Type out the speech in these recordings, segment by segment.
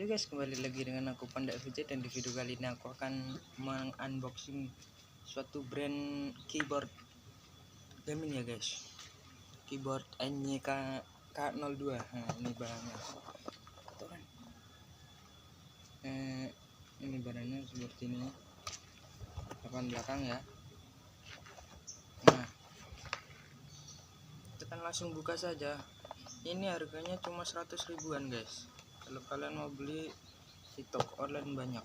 Yo guys, kembali lagi dengan aku Panda VJ, dan di video kali ini aku akan mengunboxing suatu brand keyboard gaming ya guys. Keyboard NYK K02. Nah, ini barangnya. Tuh kan. Ini barangnya seperti ini. Papan belakang ya. Nah, kita langsung buka saja. Ini harganya cuma 100 ribuan guys. Kalau kalian mau beli di toko online banyak.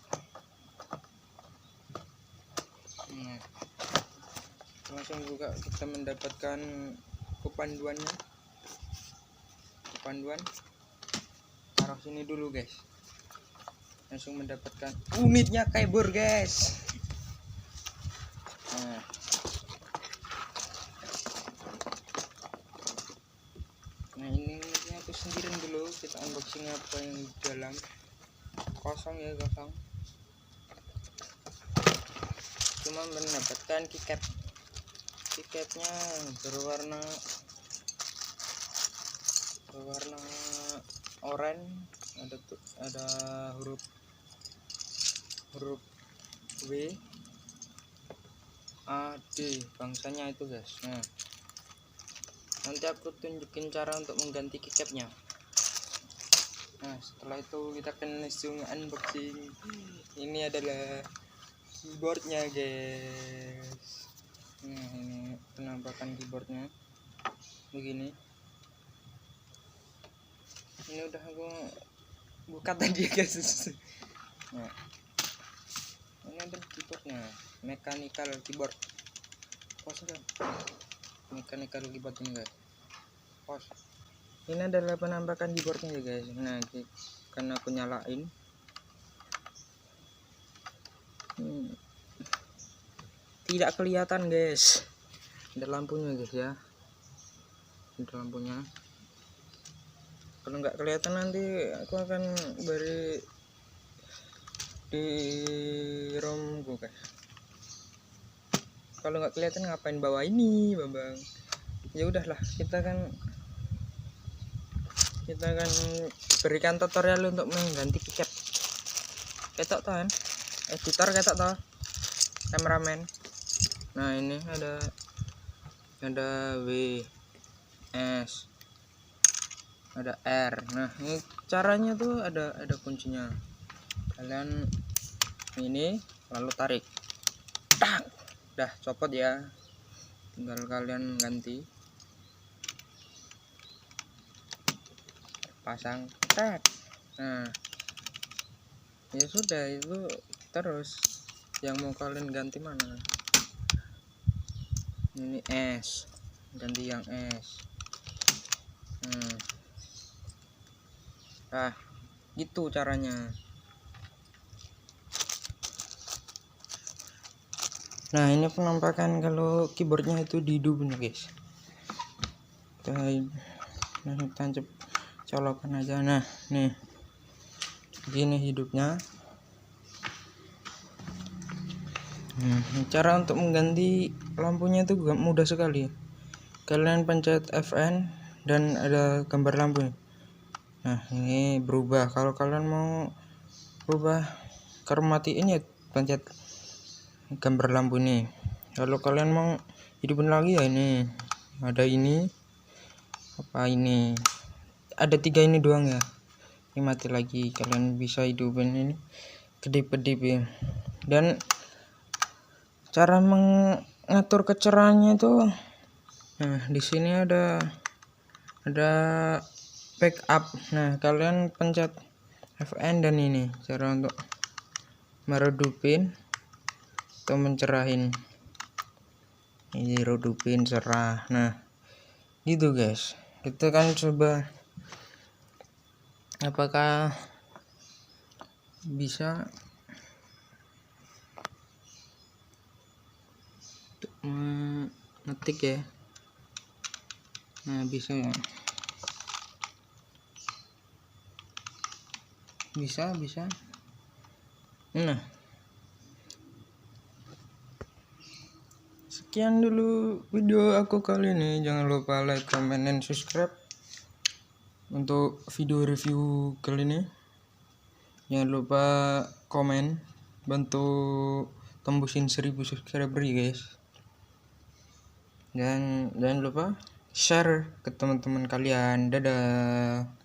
Nah, langsung buka, kita mendapatkan kepanduan taruh sini dulu guys. Langsung mendapatkan unitnya keyboard guys. Nah ini unitnya aku sendirian dulu. Kita unboxing apa yang di dalam. Kosong ya, kosong. Cuma mendapatkan keycapnya berwarna oranye, ada huruf W A D bangsanya itu guys. Nah, nanti aku tunjukin cara untuk mengganti keycapnya. Nah, setelah itu kita akan langsung unboxing. Ini adalah keyboardnya guys. Nah, ini penampakan keyboardnya begini. Ini udah aku buka tadi ya guys. Nah, ini adalah keyboardnya, mechanical keyboard. Mechanical keyboard ini guys. Ini adalah penampakan keyboardnya ya guys. Nah, karena aku nyalain. Tidak kelihatan guys. Ada lampunya guys ya. Ada lampunya. Kalau nggak kelihatan nanti aku akan beri di romku guys. Kalau nggak kelihatan ngapain bawa ini bang? Ya udahlah, kita kan berikan tutorial untuk mengganti keycap. Ketok kan? Editor ketok toh? Kameramen. Nah ini ada W, S, ada R. Nah ini caranya tuh ada kuncinya. Kalian ini lalu tarik, dah copot ya. Tinggal kalian ganti, pasang, nah ya sudah, itu terus. Yang mau kalian ganti mana? Ini S, ganti yang S. Gitu caranya. Nah ini penampakan kalau keyboardnya itu dihidup nih guys. Kita tancap colokan aja. Nah nih gini hidupnya. Cara untuk mengganti lampunya itu mudah sekali. Kalian pencet Fn dan ada gambar lampu. Nah ini berubah. Kalau kalian mau berubah ke matiin ya pencet gambar lampu ini. Kalau kalian mau hidupin lagi ya ini ada ini ada 3 ini doang ya. Ini mati lagi, kalian bisa hidupin ini kedip-kedip ya. Dan cara mengatur kecerahannya itu, nah di sini ada backup. Nah kalian pencet Fn dan ini cara untuk meredupin atau mencerahin. Ini redupin, cerah. Nah gitu guys. Kita kan coba apakah bisa ngetik ya. Nah bisa ya, bisa. Nah sekian dulu video aku kali ini. Jangan lupa like, comment, dan subscribe untuk video review kali ini. Jangan lupa komen, bantu tembusin 1000 subscriber ya guys. Dan jangan lupa share ke teman-teman kalian. Dadah.